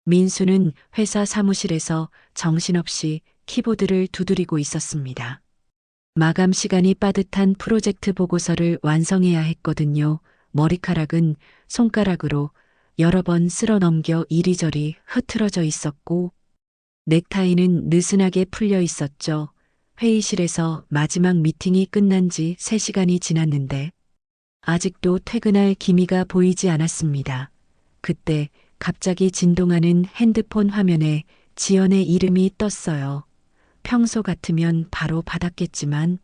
민수는 회사 사무실에서 정신없이 키보드를 두드리고 있었습니다. 마감 시간이 빠듯한 프로젝트 보고서를 완성해야 했거든요. 머리카락은 손가락으로 여러 번 쓸어 넘겨 이리저리 흐트러져 있었고, 넥타이는 느슨하게 풀려 있었죠. 회의실에서 마지막 미팅이 끝난 지 3시간이 지났는데, 아직도 퇴근할 기미가 보이지 않았습니다. 그때 갑자기 진동하는 핸드폰 화면에 지연의 이름이 떴어요. 평소 같으면 바로 받았겠지만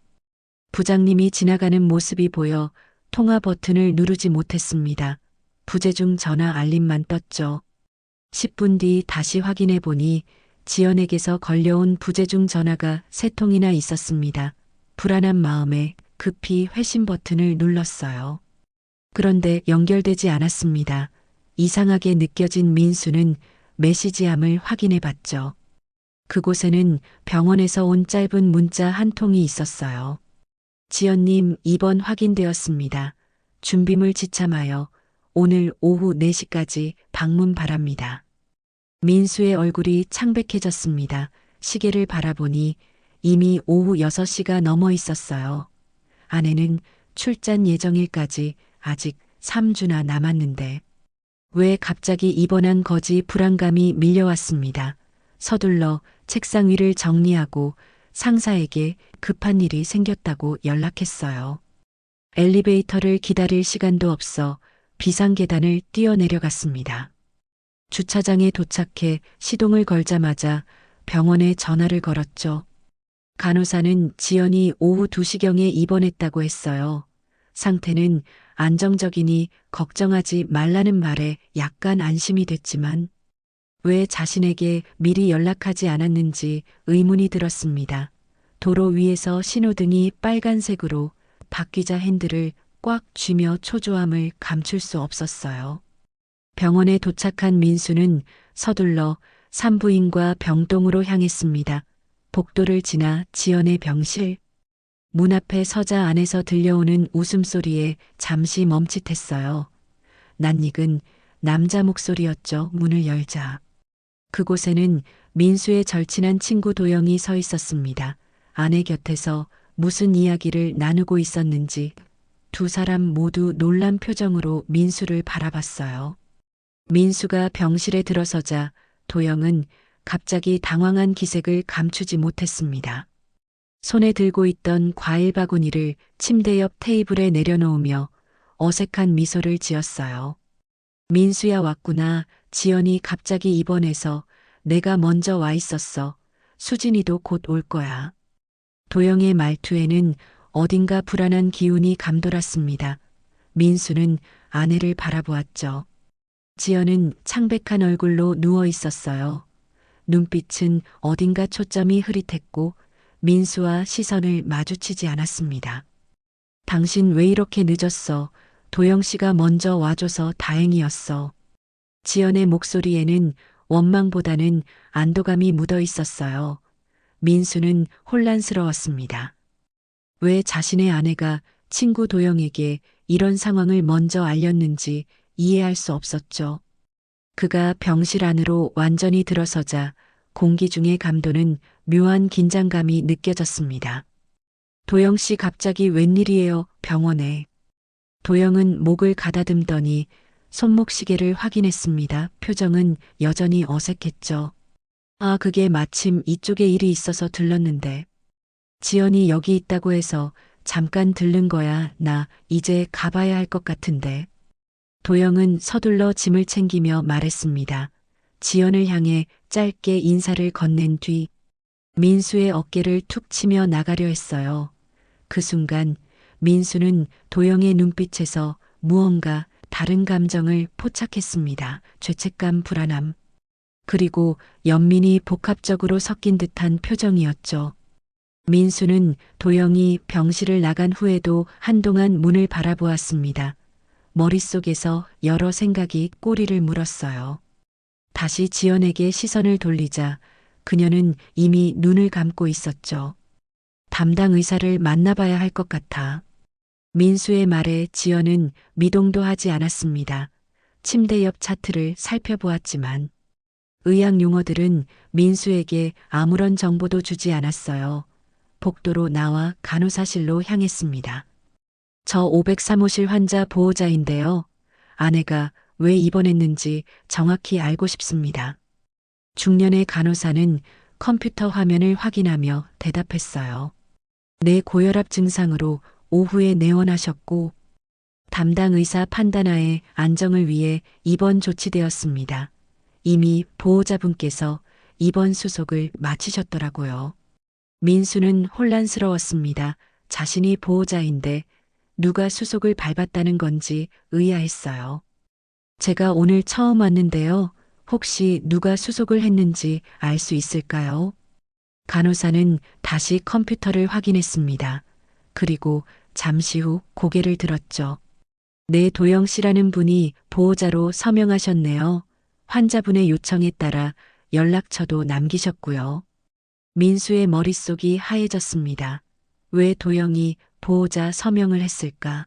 부장님이 지나가는 모습이 보여 통화 버튼을 누르지 못했습니다. 부재중 전화 알림만 떴죠. 10분 뒤 다시 확인해 보니 지연에게서 걸려온 부재중 전화가 3통이나 있었습니다. 불안한 마음에 급히 회신 버튼을 눌렀어요. 그런데 연결되지 않았습니다. 이상하게 느껴진 민수는 메시지함을 확인해 봤죠. 그곳에는 병원에서 온 짧은 문자 한 통이 있었어요. 지연님, 입원 확인되었습니다. 준비물 지참하여 오늘 오후 4시까지 방문 바랍니다. 민수의 얼굴이 창백해졌습니다. 시계를 바라보니 이미 오후 6시가 넘어 있었어요. 아내는 출장 예정일까지 아직 3주나 남았는데 왜 갑자기 입원한 거지 불안감이 밀려왔습니다. 서둘러 책상 위를 정리하고 상사에게 급한 일이 생겼다고 연락했어요. 엘리베이터를 기다릴 시간도 없어 비상계단을 뛰어내려갔습니다. 주차장에 도착해 시동을 걸자마자 병원에 전화를 걸었죠. 간호사는 지연이 오후 2시경에 입원했다고 했어요. 상태는 안정적이니 걱정하지 말라는 말에 약간 안심이 됐지만 왜 자신에게 미리 연락하지 않았는지 의문이 들었습니다. 도로 위에서 신호등이 빨간색으로 바뀌자 핸들을 꽉 쥐며 초조함을 감출 수 없었어요. 병원에 도착한 민수는 서둘러 산부인과 병동으로 향했습니다. 복도를 지나 지연의 병실. 문 앞에 서자 안에서 들려오는 웃음소리에 잠시 멈칫했어요. 낯익은 남자 목소리였죠. 문을 열자. 그곳에는 민수의 절친한 친구 도영이 서 있었습니다. 아내 곁에서 무슨 이야기를 나누고 있었는지 두 사람 모두 놀란 표정으로 민수를 바라봤어요. 민수가 병실에 들어서자 도영은 갑자기 당황한 기색을 감추지 못했습니다. 손에 들고 있던 과일 바구니를 침대 옆 테이블에 내려놓으며 어색한 미소를 지었어요. 민수야 왔구나. 지연이 갑자기 입원해서 내가 먼저 와 있었어. 수진이도 곧 올 거야. 도영의 말투에는 어딘가 불안한 기운이 감돌았습니다. 민수는 아내를 바라보았죠. 지연은 창백한 얼굴로 누워 있었어요. 눈빛은 어딘가 초점이 흐릿했고 민수와 시선을 마주치지 않았습니다. 당신 왜 이렇게 늦었어? 도영 씨가 먼저 와줘서 다행이었어. 지연의 목소리에는 원망보다는 안도감이 묻어 있었어요. 민수는 혼란스러웠습니다. 왜 자신의 아내가 친구 도영에게 이런 상황을 먼저 알렸는지 이해할 수 없었죠. 그가 병실 안으로 완전히 들어서자 공기 중의 감도는 묘한 긴장감이 느껴졌습니다. 도영 씨 갑자기 웬일이에요, 병원에. 도영은 목을 가다듬더니 손목시계를 확인했습니다. 표정은 여전히 어색했죠. 아, 그게 마침 이쪽에 일이 있어서 들렀는데. 지연이 여기 있다고 해서 잠깐 들른 거야. 나 이제 가봐야 할 것 같은데. 도영은 서둘러 짐을 챙기며 말했습니다. 지연을 향해 짧게 인사를 건넨 뒤 민수의 어깨를 툭 치며 나가려 했어요. 그 순간 민수는 도영의 눈빛에서 무언가 다른 감정을 포착했습니다. 죄책감, 불안함, 그리고 연민이 복합적으로 섞인 듯한 표정이었죠. 민수는 도영이 병실을 나간 후에도 한동안 문을 바라보았습니다. 머릿속에서 여러 생각이 꼬리를 물었어요. 다시 지연에게 시선을 돌리자 그녀는 이미 눈을 감고 있었죠. 담당 의사를 만나봐야 할 것 같아. 민수의 말에 지연은 미동도 하지 않았습니다. 침대 옆 차트를 살펴보았지만 의학 용어들은 민수에게 아무런 정보도 주지 않았어요. 복도로 나와 간호사실로 향했습니다. 저 503호실 환자 보호자인데요. 아내가 왜 입원했는지 정확히 알고 싶습니다. 중년의 간호사는 컴퓨터 화면을 확인하며 대답했어요. 뇌 고혈압 증상으로 오후에 내원하셨고 담당 의사 판단하에 안정을 위해 입원 조치되었습니다. 이미 보호자분께서 입원 수속을 마치셨더라고요. 민수는 혼란스러웠습니다. 자신이 보호자인데 누가 수속을 밟았다는 건지 의아했어요. 제가 오늘 처음 왔는데요. 혹시 누가 수속을 했는지 알 수 있을까요? 간호사는 다시 컴퓨터를 확인했습니다. 그리고 잠시 후 고개를 들었죠. 네, 도영 씨라는 분이 보호자로 서명하셨네요. 환자분의 요청에 따라 연락처도 남기셨고요. 민수의 머릿속이 하얘졌습니다. 왜 도영이 보호자 서명을 했을까?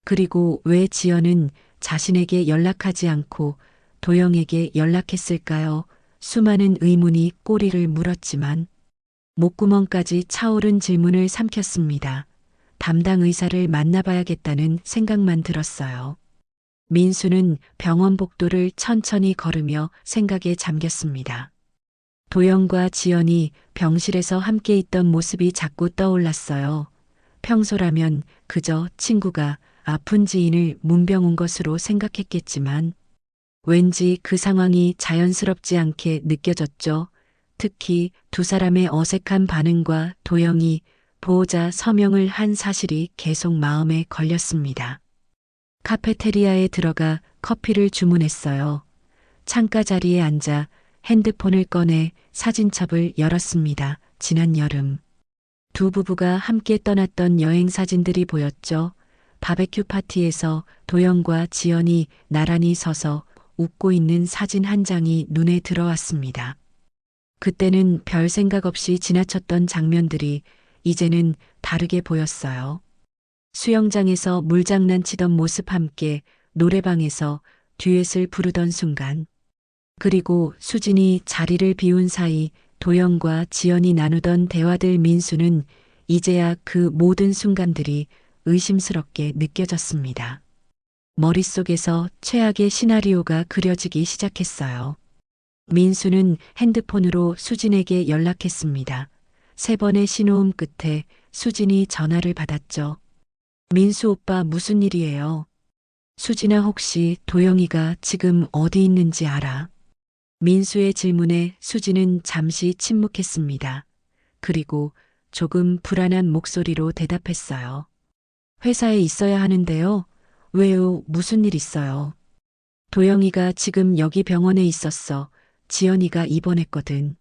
그리고 왜 지연은 자신에게 연락하지 않고 도영에게 연락했을까요? 수많은 의문이 꼬리를 물었지만 목구멍까지 차오른 질문을 삼켰습니다. 담당 의사를 만나봐야겠다는 생각만 들었어요. 민수는 병원 복도를 천천히 걸으며 생각에 잠겼습니다. 도영과 지연이 병실에서 함께 있던 모습이 자꾸 떠올랐어요. 평소라면 그저 친구가 아픈 지인을 문병 온 것으로 생각했겠지만 왠지 그 상황이 자연스럽지 않게 느껴졌죠. 특히 두 사람의 어색한 반응과 도영이 보호자 서명을 한 사실이 계속 마음에 걸렸습니다. 카페테리아에 들어가 커피를 주문했어요. 창가 자리에 앉아 핸드폰을 꺼내 사진첩을 열었습니다. 지난 여름 두 부부가 함께 떠났던 여행 사진들이 보였죠. 바베큐 파티에서 도영과 지연이 나란히 서서 웃고 있는 사진 한 장이 눈에 들어왔습니다. 그때는 별 생각 없이 지나쳤던 장면들이 이제는 다르게 보였어요. 수영장에서 물장난치던 모습, 함께 노래방에서 듀엣을 부르던 순간, 그리고 수진이 자리를 비운 사이 도영과 지연이 나누던 대화들. 민수는 이제야 그 모든 순간들이 의심스럽게 느껴졌습니다. 머릿속에서 최악의 시나리오가 그려지기 시작했어요. 민수는 핸드폰으로 수진에게 연락했습니다. 3번의 신호음 끝에 수진이 전화를 받았죠. 민수 오빠, 무슨 일이에요? 수진아, 혹시 도영이가 지금 어디 있는지 알아? 민수의 질문에 수진은 잠시 침묵했습니다. 그리고 조금 불안한 목소리로 대답했어요. 회사에 있어야 하는데요. 왜요? 무슨 일 있어요? 도영이가 지금 여기 병원에 있었어. 지연이가 입원했거든.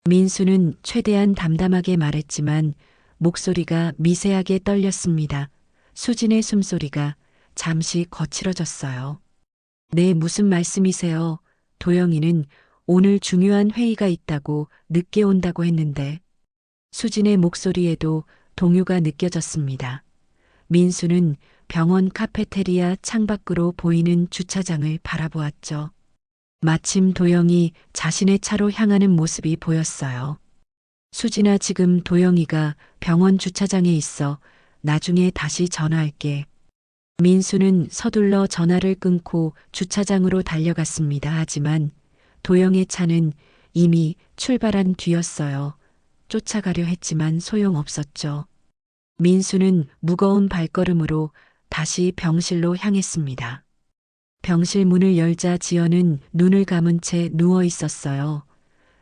민수는 최대한 담담하게 말했지만 목소리가 미세하게 떨렸습니다. 수진의 숨소리가 잠시 거칠어졌어요. 네, 무슨 말씀이세요? 도영이는 오늘 중요한 회의가 있다고 늦게 온다고 했는데. 수진의 목소리에도 동요가 느껴졌습니다. 민수는 병원 카페테리아 창밖으로 보이는 주차장을 바라보았죠. 마침 도영이 자신의 차로 향하는 모습이 보였어요. 수진아, 지금 도영이가 병원 주차장에 있어. 나중에 다시 전화할게. 민수는 서둘러 전화를 끊고 주차장으로 달려갔습니다. 하지만 도영의 차는 이미 출발한 뒤였어요. 쫓아가려 했지만 소용없었죠. 민수는 무거운 발걸음으로 다시 병실로 향했습니다. 병실 문을 열자 지연은 눈을 감은 채 누워 있었어요.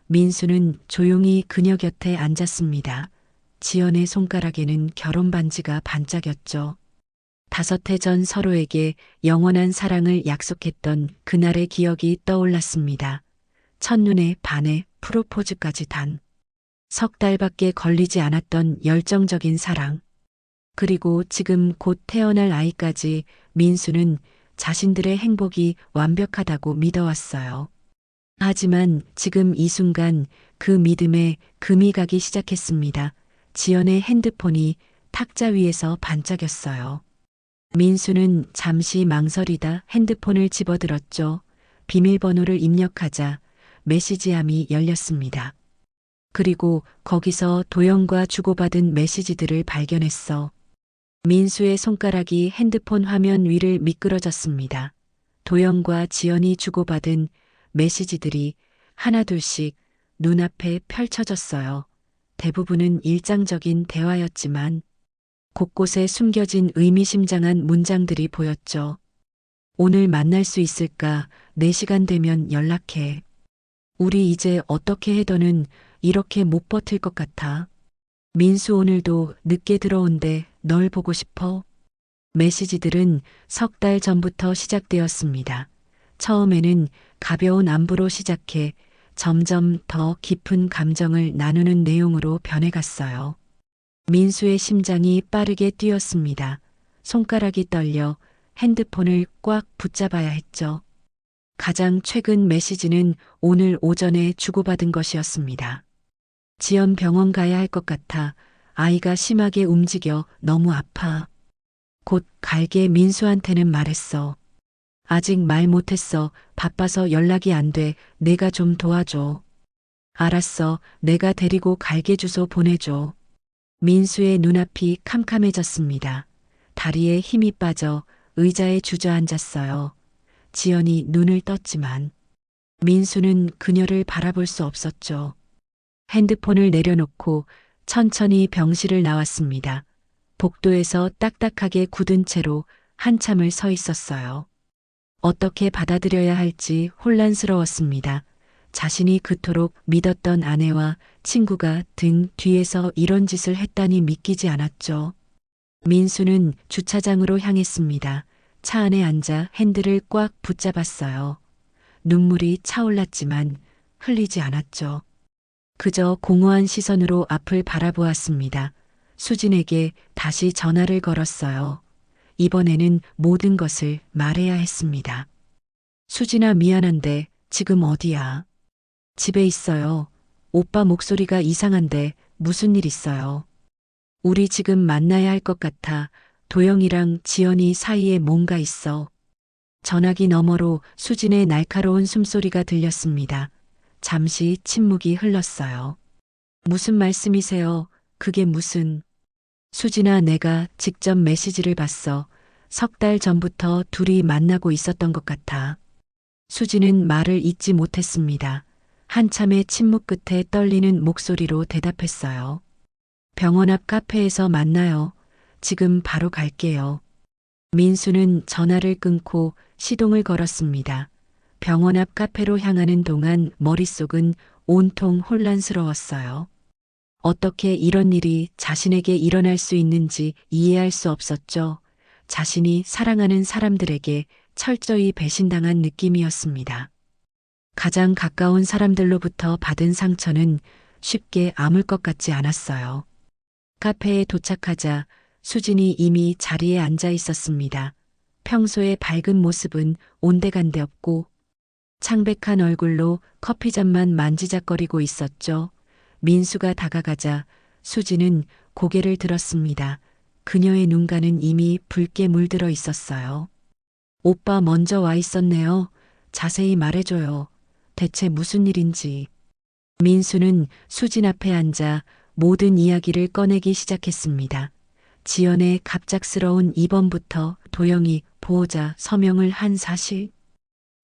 민수는 조용히 그녀 곁에 앉았습니다. 지연의 손가락에는 결혼 반지가 반짝였죠. 5해 전 서로에게 영원한 사랑을 약속했던 그날의 기억이 떠올랐습니다. 첫눈에 반해 프로포즈까지 단 3달밖에 걸리지 않았던 열정적인 사랑. 그리고 지금 곧 태어날 아이까지. 민수는 자신들의 행복이 완벽하다고 믿어왔어요. 하지만 지금 이 순간 그 믿음에 금이 가기 시작했습니다. 지연의 핸드폰이 탁자 위에서 반짝였어요. 민수는 잠시 망설이다 핸드폰을 집어들었죠. 비밀번호를 입력하자 메시지함이 열렸습니다. 그리고 거기서 도영과 주고받은 메시지들을 발견했어. 민수의 손가락이 핸드폰 화면 위를 미끄러졌습니다. 도영과 지연이 주고받은 메시지들이 하나둘씩 눈앞에 펼쳐졌어요. 대부분은 일상적인 대화였지만 곳곳에 숨겨진 의미심장한 문장들이 보였죠. 오늘 만날 수 있을까? 4시간 되면 연락해. 우리 이제 어떻게 해더는 이렇게 못 버틸 것 같아. 민수 오늘도 늦게 들어온대. 널 보고 싶어. 메시지들은 3달 전부터 시작되었습니다. 처음에는 가벼운 안부로 시작해 점점 더 깊은 감정을 나누는 내용으로 변해갔어요. 민수의 심장이 빠르게 뛰었습니다. 손가락이 떨려 핸드폰을 꽉 붙잡아야 했죠. 가장 최근 메시지는 오늘 오전에 주고받은 것이었습니다. 지연 병원 가야 할 것 같아. 아이가 심하게 움직여 너무 아파. 곧 갈게. 민수한테는 말했어. 아직 말 못했어. 바빠서 연락이 안 돼. 내가 좀 도와줘. 알았어. 내가 데리고 갈게. 주소 보내줘. 민수의 눈앞이 캄캄해졌습니다. 다리에 힘이 빠져 의자에 주저앉았어요. 지연이 눈을 떴지만 민수는 그녀를 바라볼 수 없었죠. 핸드폰을 내려놓고 천천히 병실을 나왔습니다. 복도에서 딱딱하게 굳은 채로 한참을 서 있었어요. 어떻게 받아들여야 할지 혼란스러웠습니다. 자신이 그토록 믿었던 아내와 친구가 등 뒤에서 이런 짓을 했다니 믿기지 않았죠. 민수는 주차장으로 향했습니다. 차 안에 앉아 핸들을 꽉 붙잡았어요. 눈물이 차올랐지만 흘리지 않았죠. 그저 공허한 시선으로 앞을 바라보았습니다. 수진에게 다시 전화를 걸었어요. 이번에는 모든 것을 말해야 했습니다. 수진아, 미안한데 지금 어디야? 집에 있어요. 오빠 목소리가 이상한데 무슨 일 있어요? 우리 지금 만나야 할 것 같아. 도영이랑 지연이 사이에 뭔가 있어. 전화기 너머로 수진의 날카로운 숨소리가 들렸습니다. 잠시 침묵이 흘렀어요. 무슨 말씀이세요? 그게 무슨... 수진아, 내가 직접 메시지를 봤어. 3달 전부터 둘이 만나고 있었던 것 같아. 수진은 말을 잇지 못했습니다. 한참의 침묵 끝에 떨리는 목소리로 대답했어요. 병원 앞 카페에서 만나요. 지금 바로 갈게요. 민수는 전화를 끊고 시동을 걸었습니다. 병원 앞 카페로 향하는 동안 머릿속은 온통 혼란스러웠어요. 어떻게 이런 일이 자신에게 일어날 수 있는지 이해할 수 없었죠. 자신이 사랑하는 사람들에게 철저히 배신당한 느낌이었습니다. 가장 가까운 사람들로부터 받은 상처는 쉽게 아물 것 같지 않았어요. 카페에 도착하자 수진이 이미 자리에 앉아 있었습니다. 평소의 밝은 모습은 온데간데 없고 창백한 얼굴로 커피잔만 만지작거리고 있었죠. 민수가 다가가자 수진은 고개를 들었습니다. 그녀의 눈가는 이미 붉게 물들어 있었어요. 오빠 먼저 와 있었네요. 자세히 말해줘요. 대체 무슨 일인지. 민수는 수진 앞에 앉아 모든 이야기를 꺼내기 시작했습니다. 지연의 갑작스러운 입원부터 도영이 보호자 서명을 한 사실,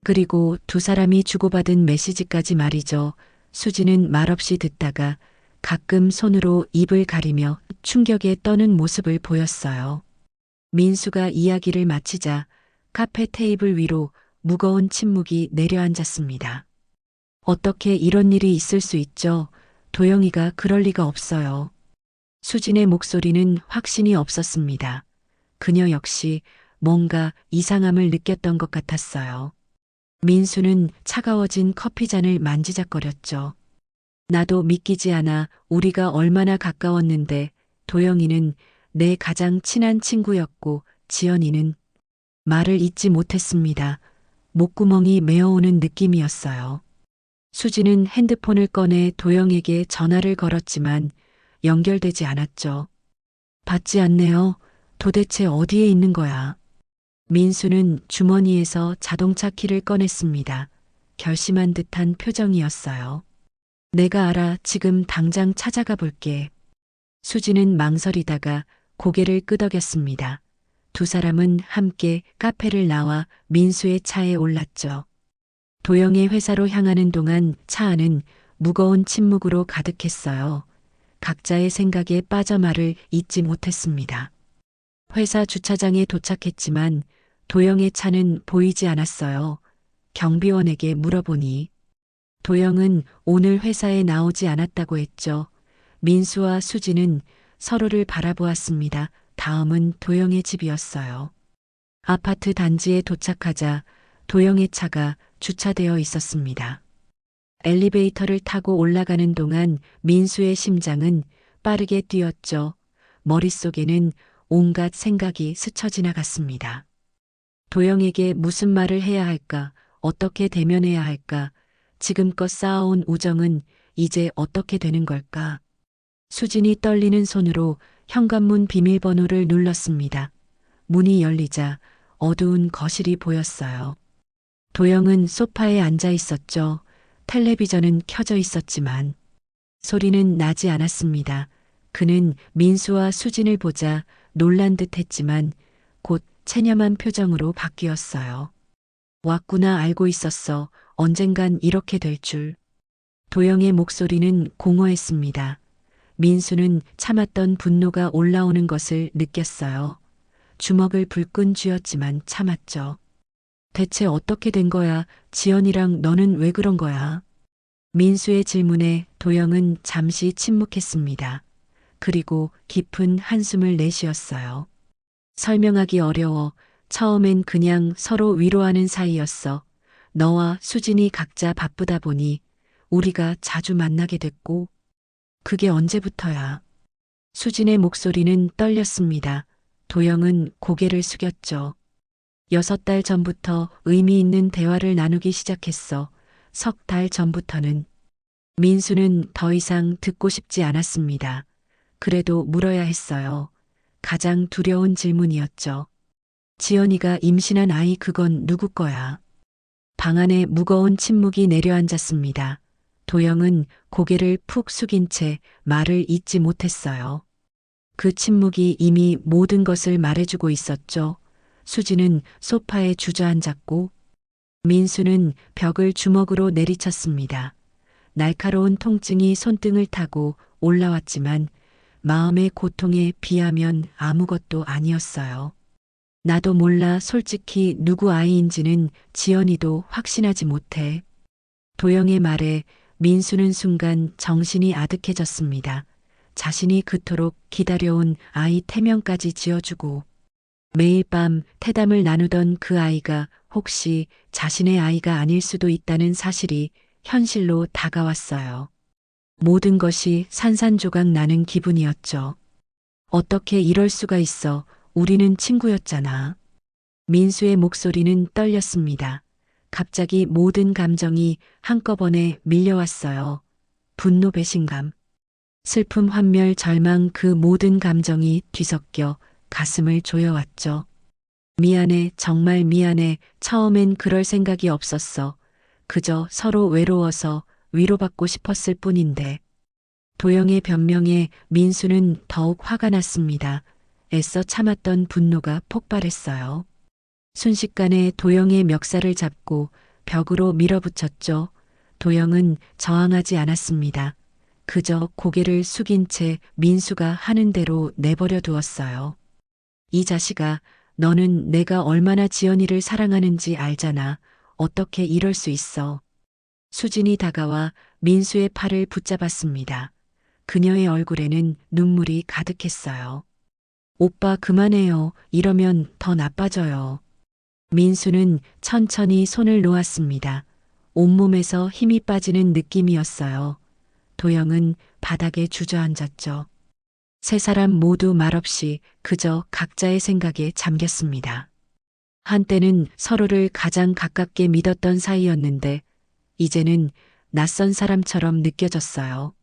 그리고 두 사람이 주고받은 메시지까지 말이죠. 수진은 말없이 듣다가 가끔 손으로 입을 가리며 충격에 떠는 모습을 보였어요. 민수가 이야기를 마치자 카페 테이블 위로 무거운 침묵이 내려앉았습니다. 어떻게 이런 일이 있을 수 있죠? 도영이가 그럴 리가 없어요. 수진의 목소리는 확신이 없었습니다. 그녀 역시 뭔가 이상함을 느꼈던 것 같았어요. 민수는 차가워진 커피잔을 만지작거렸죠. 나도 믿기지 않아. 우리가 얼마나 가까웠는데 도영이는 내 가장 친한 친구였고 지연이는... 말을 잇지 못했습니다. 목구멍이 메어오는 느낌이었어요. 수지는 핸드폰을 꺼내 도영에게 전화를 걸었지만 연결되지 않았죠. 받지 않네요. 도대체 어디에 있는 거야? 민수는 주머니에서 자동차 키를 꺼냈습니다. 결심한 듯한 표정이었어요. 내가 알아. 지금 당장 찾아가 볼게. 수지는 망설이다가 고개를 끄덕였습니다. 두 사람은 함께 카페를 나와 민수의 차에 올랐죠. 도영의 회사로 향하는 동안 차 안은 무거운 침묵으로 가득했어요. 각자의 생각에 빠져 말을 잇지 못했습니다. 회사 주차장에 도착했지만 도영의 차는 보이지 않았어요. 경비원에게 물어보니 도영은 오늘 회사에 나오지 않았다고 했죠. 민수와 수지는 서로를 바라보았습니다. 다음은 도영의 집이었어요. 아파트 단지에 도착하자 도영의 차가 주차되어 있었습니다. 엘리베이터를 타고 올라가는 동안 민수의 심장은 빠르게 뛰었죠. 머릿속에는 온갖 생각이 스쳐 지나갔습니다. 도영에게 무슨 말을 해야 할까? 어떻게 대면해야 할까? 지금껏 쌓아온 우정은 이제 어떻게 되는 걸까? 수진이 떨리는 손으로 현관문 비밀번호를 눌렀습니다. 문이 열리자 어두운 거실이 보였어요. 도영은 소파에 앉아 있었죠. 텔레비전은 켜져 있었지만 소리는 나지 않았습니다. 그는 민수와 수진을 보자 놀란 듯 했지만 곧 체념한 표정으로 바뀌었어요. 왔구나. 알고 있었어. 언젠간 이렇게 될 줄. 도영의 목소리는 공허했습니다. 민수는 참았던 분노가 올라오는 것을 느꼈어요. 주먹을 불끈 쥐었지만 참았죠. 대체 어떻게 된 거야? 지연이랑 너는 왜 그런 거야? 민수의 질문에 도영은 잠시 침묵했습니다. 그리고 깊은 한숨을 내쉬었어요. 설명하기 어려워. 처음엔 그냥 서로 위로하는 사이였어. 너와 수진이 각자 바쁘다 보니 우리가 자주 만나게 됐고. 그게 언제부터야? 수진의 목소리는 떨렸습니다. 도영은 고개를 숙였죠. 6달 전부터 의미 있는 대화를 나누기 시작했어. 3달 전부터는. 민수는 더 이상 듣고 싶지 않았습니다. 그래도 물어야 했어요. 가장 두려운 질문이었죠. 지연이가 임신한 아이 그건 누구 거야? 방 안에 무거운 침묵이 내려앉았습니다. 도영은 고개를 푹 숙인 채 말을 잇지 못했어요. 그 침묵이 이미 모든 것을 말해주고 있었죠. 수지는 소파에 주저앉았고 민수는 벽을 주먹으로 내리쳤습니다. 날카로운 통증이 손등을 타고 올라왔지만 마음의 고통에 비하면 아무것도 아니었어요. 나도 몰라. 솔직히 누구 아이인지는 지연이도 확신하지 못해. 도영의 말에 민수는 순간 정신이 아득해졌습니다. 자신이 그토록 기다려온 아이 태명까지 지어주고 매일 밤 태담을 나누던 그 아이가 혹시 자신의 아이가 아닐 수도 있다는 사실이 현실로 다가왔어요. 모든 것이 산산조각 나는 기분이었죠. 어떻게 이럴 수가 있어. 우리는 친구였잖아. 민수의 목소리는 떨렸습니다. 갑자기 모든 감정이 한꺼번에 밀려왔어요. 분노, 배신감, 슬픔, 환멸, 절망, 그 모든 감정이 뒤섞여 가슴을 조여왔죠. 미안해. 정말 미안해. 처음엔 그럴 생각이 없었어. 그저 서로 외로워서 위로받고 싶었을 뿐인데. 도영의 변명에 민수는 더욱 화가 났습니다. 애써 참았던 분노가 폭발했어요. 순식간에 도영의 멱살을 잡고 벽으로 밀어붙였죠. 도영은 저항하지 않았습니다. 그저 고개를 숙인 채 민수가 하는 대로 내버려 두었어요. 이 자식아, 너는 내가 얼마나 지연이를 사랑하는지 알잖아. 어떻게 이럴 수 있어. 수진이 다가와 민수의 팔을 붙잡았습니다. 그녀의 얼굴에는 눈물이 가득했어요. 오빠 그만해요. 이러면 더 나빠져요. 민수는 천천히 손을 놓았습니다. 온몸에서 힘이 빠지는 느낌이었어요. 도영은 바닥에 주저앉았죠. 세 사람 모두 말없이 그저 각자의 생각에 잠겼습니다. 한때는 서로를 가장 가깝게 믿었던 사이였는데 이제는 낯선 사람처럼 느껴졌어요.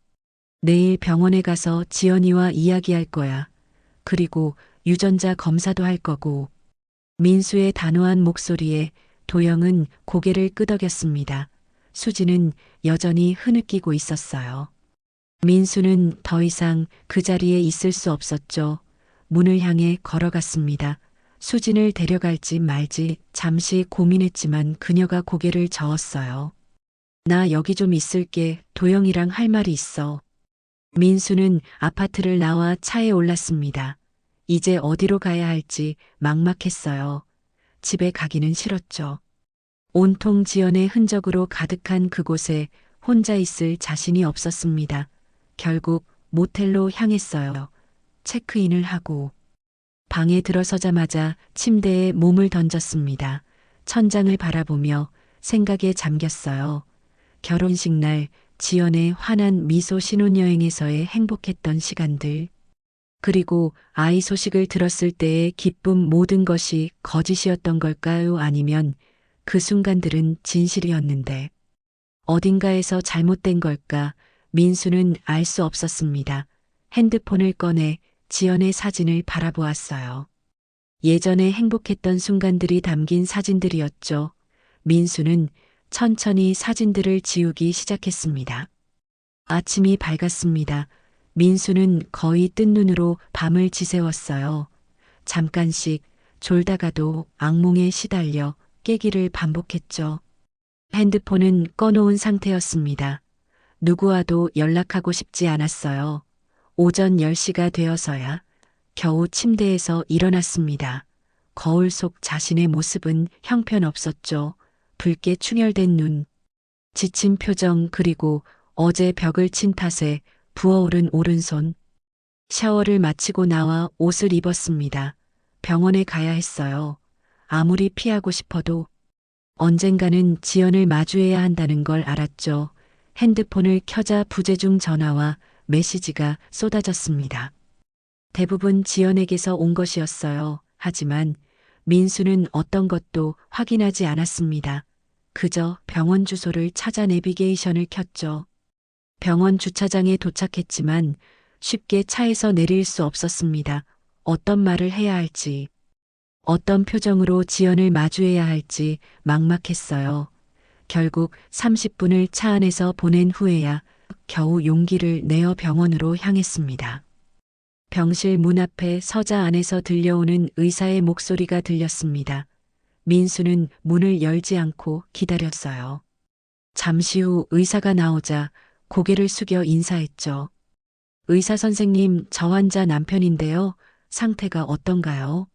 내일 병원에 가서 지연이와 이야기할 거야. 그리고 유전자 검사도 할 거고. 민수의 단호한 목소리에 도영은 고개를 끄덕였습니다. 수지는 여전히 흐느끼고 있었어요. 민수는 더 이상 그 자리에 있을 수 없었죠. 문을 향해 걸어갔습니다. 수진을 데려갈지 말지 잠시 고민했지만 그녀가 고개를 저었어요. 나 여기 좀 있을게. 도영이랑 할 말이 있어. 민수는 아파트를 나와 차에 올랐습니다. 이제 어디로 가야 할지 막막했어요. 집에 가기는 싫었죠. 온통 지연의 흔적으로 가득한 그곳에 혼자 있을 자신이 없었습니다. 결국 모텔로 향했어요. 체크인을 하고 방에 들어서자마자 침대에 몸을 던졌습니다. 천장을 바라보며 생각에 잠겼어요. 결혼식 날 지연의 환한 미소, 신혼여행에서의 행복했던 시간들, 그리고 아이 소식을 들었을 때의 기쁨, 모든 것이 거짓이었던 걸까요? 아니면 그 순간들은 진실이었는데 어딘가에서 잘못된 걸까? 민수는 알 수 없었습니다. 핸드폰을 꺼내 지연의 사진을 바라보았어요. 예전에 행복했던 순간들이 담긴 사진들이었죠. 민수는 천천히 사진들을 지우기 시작했습니다. 아침이 밝았습니다. 민수는 거의 뜬 눈으로 밤을 지새웠어요. 잠깐씩 졸다가도 악몽에 시달려 깨기를 반복했죠. 핸드폰은 꺼놓은 상태였습니다. 누구와도 연락하고 싶지 않았어요. 오전 10시가 되어서야 겨우 침대에서 일어났습니다. 거울 속 자신의 모습은 형편없었죠. 붉게 충혈된 눈, 지친 표정, 그리고 어제 벽을 친 탓에 부어오른 오른손. 샤워를 마치고 나와 옷을 입었습니다. 병원에 가야 했어요. 아무리 피하고 싶어도 언젠가는 지연을 마주해야 한다는 걸 알았죠. 핸드폰을 켜자 부재중 전화와 메시지가 쏟아졌습니다. 대부분 지연에게서 온 것이었어요. 하지만 민수는 어떤 것도 확인하지 않았습니다. 그저 병원 주소를 찾아 내비게이션을 켰죠. 병원 주차장에 도착했지만 쉽게 차에서 내릴 수 없었습니다. 어떤 말을 해야 할지, 어떤 표정으로 지연을 마주해야 할지 막막했어요. 결국 30분을 차 안에서 보낸 후에야 겨우 용기를 내어 병원으로 향했습니다. 병실 문 앞에 서자 안에서 들려오는 의사의 목소리가 들렸습니다. 민수는 문을 열지 않고 기다렸어요. 잠시 후 의사가 나오자 고개를 숙여 인사했죠. 의사 선생님, 저 환자 남편인데요. 상태가 어떤가요?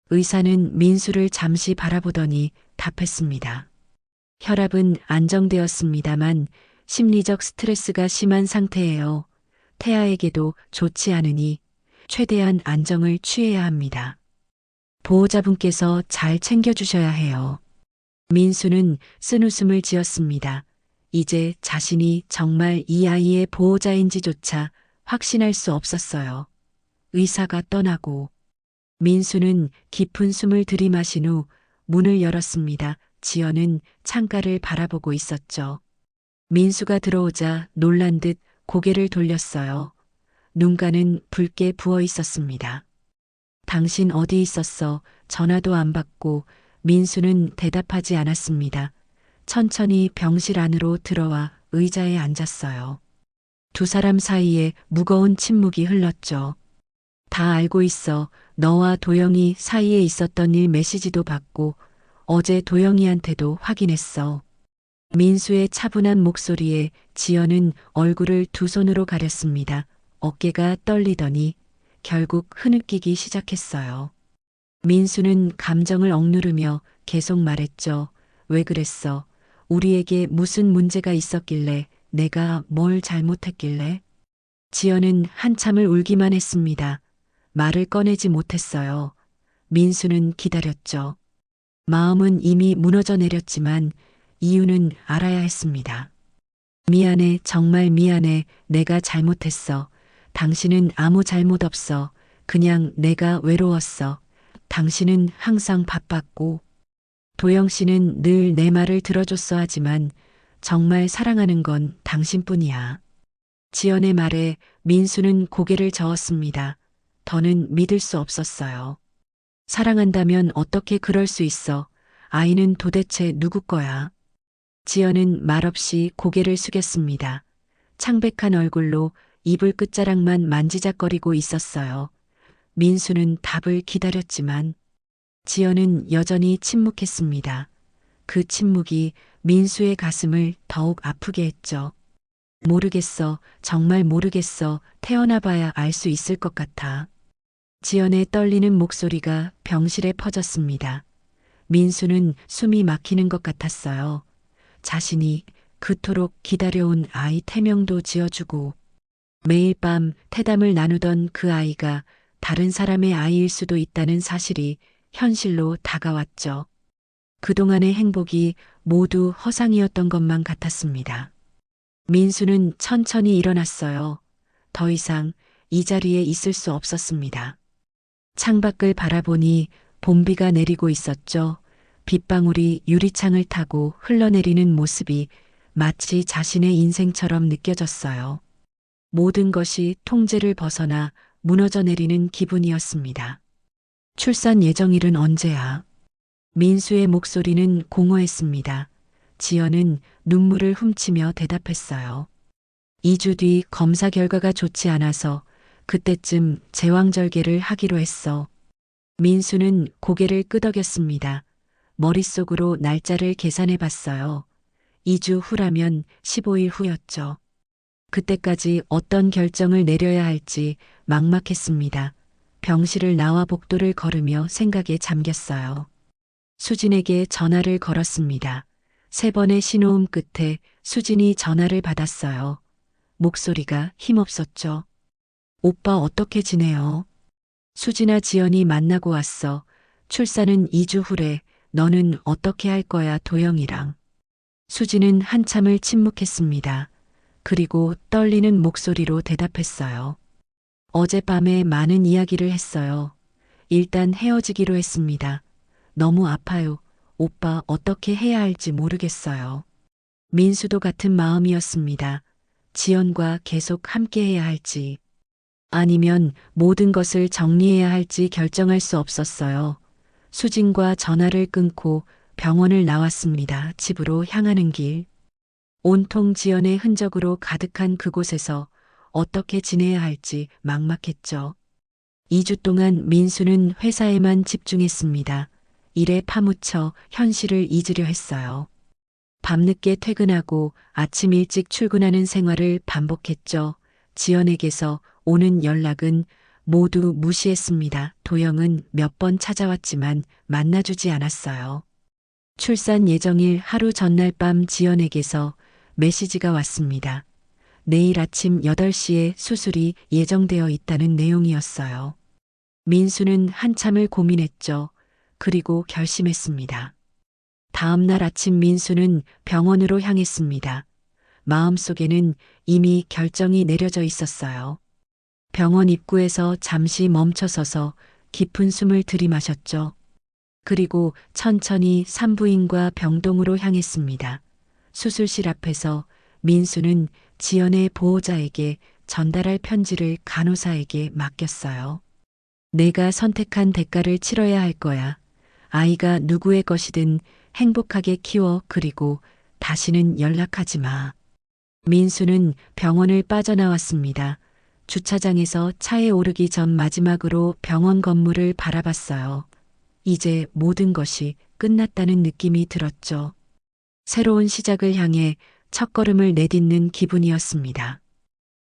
의사는 민수를 잠시 바라보더니 답했습니다. 혈압은 안정되었습니다만 심리적 스트레스가 심한 상태예요. 태아에게도 좋지 않으니 최대한 안정을 취해야 합니다. 보호자분께서 잘 챙겨주셔야 해요. 민수는 쓴웃음을 지었습니다. 이제 자신이 정말 이 아이의 보호자인지조차 확신할 수 없었어요. 의사가 떠나고 민수는 깊은 숨을 들이마신 후 문을 열었습니다. 지연은 창가를 바라보고 있었죠. 민수가 들어오자 놀란 듯 고개를 돌렸어요. 눈가는 붉게 부어 있었습니다. 당신 어디 있었어? 전화도 안 받고. 민수는 대답하지 않았습니다. 천천히 병실 안으로 들어와 의자에 앉았어요. 두 사람 사이에 무거운 침묵이 흘렀죠. 다 알고 있어. 너와 도영이 사이에 있었던 일 메시지도 받고 어제 도영이한테도 확인했어. 민수의 차분한 목소리에 지연은 얼굴을 두 손으로 가렸습니다. 어깨가 떨리더니 결국 흐느끼기 시작했어요. 민수는 감정을 억누르며 계속 말했죠. 왜 그랬어? 우리에게 무슨 문제가 있었길래, 내가 뭘 잘못했길래? 지연은 한참을 울기만 했습니다. 말을 꺼내지 못했어요. 민수는 기다렸죠. 마음은 이미 무너져 내렸지만 이유는 알아야 했습니다. 미안해, 정말 미안해. 내가 잘못했어. 당신은 아무 잘못 없어. 그냥 내가 외로웠어. 당신은 항상 바빴고 도영 씨는 늘 내 말을 들어줬어. 하지만 정말 사랑하는 건 당신뿐이야. 지연의 말에 민수는 고개를 저었습니다. 더는 믿을 수 없었어요. 사랑한다면 어떻게 그럴 수 있어? 아이는 도대체 누구 거야? 지연은 말없이 고개를 숙였습니다. 창백한 얼굴로 이불 끝자락만 만지작거리고 있었어요. 민수는 답을 기다렸지만 지연은 여전히 침묵했습니다. 그 침묵이 민수의 가슴을 더욱 아프게 했죠. 모르겠어, 정말 모르겠어, 태어나 봐야 알 수 있을 것 같아. 지연의 떨리는 목소리가 병실에 퍼졌습니다. 민수는 숨이 막히는 것 같았어요. 자신이 그토록 기다려온 아이 태명도 지어주고 매일 밤 태담을 나누던 그 아이가 다른 사람의 아이일 수도 있다는 사실이 현실로 다가왔죠. 그동안의 행복이 모두 허상이었던 것만 같았습니다. 민수는 천천히 일어났어요. 더 이상 이 자리에 있을 수 없었습니다. 창밖을 바라보니 봄비가 내리고 있었죠. 빗방울이 유리창을 타고 흘러내리는 모습이 마치 자신의 인생처럼 느껴졌어요. 모든 것이 통제를 벗어나 무너져 내리는 기분이었습니다. 출산 예정일은 언제야? 민수의 목소리는 공허했습니다. 지연은 눈물을 훔치며 대답했어요. 2주 뒤 검사 결과가 좋지 않아서 그때쯤 제왕절개를 하기로 했어. 민수는 고개를 끄덕였습니다. 머릿속으로 날짜를 계산해 봤어요. 2주 후라면 15일 후였죠. 그때까지 어떤 결정을 내려야 할지 막막했습니다. 병실을 나와 복도를 걸으며 생각에 잠겼어요. 수진에게 전화를 걸었습니다. 3번의 신호음 끝에 수진이 전화를 받았어요. 목소리가 힘없었죠. 오빠 어떻게 지내요? 수진아, 지연이 만나고 왔어. 출산은 2주 후래. 너는 어떻게 할 거야, 도영이랑. 수진은 한참을 침묵했습니다. 그리고 떨리는 목소리로 대답했어요. 어젯밤에 많은 이야기를 했어요. 일단 헤어지기로 했습니다. 너무 아파요. 오빠 어떻게 해야 할지 모르겠어요. 민수도 같은 마음이었습니다. 지연과 계속 함께해야 할지 아니면 모든 것을 정리해야 할지 결정할 수 없었어요. 수진과 전화를 끊고 병원을 나왔습니다. 집으로 향하는 길. 온통 지연의 흔적으로 가득한 그곳에서 어떻게 지내야 할지 막막했죠. 2주 동안 민수는 회사에만 집중했습니다. 일에 파묻혀 현실을 잊으려 했어요. 밤늦게 퇴근하고 아침 일찍 출근하는 생활을 반복했죠. 지연에게서 오는 연락은 모두 무시했습니다. 도영은 몇 번 찾아왔지만 만나주지 않았어요. 출산 예정일 하루 전날 밤 지연에게서 메시지가 왔습니다. 내일 아침 8시에 수술이 예정되어 있다는 내용이었어요. 민수는 한참을 고민했죠. 그리고 결심했습니다. 다음 날 아침 민수는 병원으로 향했습니다. 마음속에는 이미 결정이 내려져 있었어요. 병원 입구에서 잠시 멈춰서서 깊은 숨을 들이마셨죠. 그리고 천천히 산부인과 병동으로 향했습니다. 수술실 앞에서 민수는 지연의 보호자에게 전달할 편지를 간호사에게 맡겼어요. 내가 선택한 대가를 치러야 할 거야. 아이가 누구의 것이든 행복하게 키워. 그리고 다시는 연락하지 마. 민수는 병원을 빠져나왔습니다. 주차장에서 차에 오르기 전 마지막으로 병원 건물을 바라봤어요. 이제 모든 것이 끝났다는 느낌이 들었죠. 새로운 시작을 향해 첫걸음을 내딛는 기분이었습니다.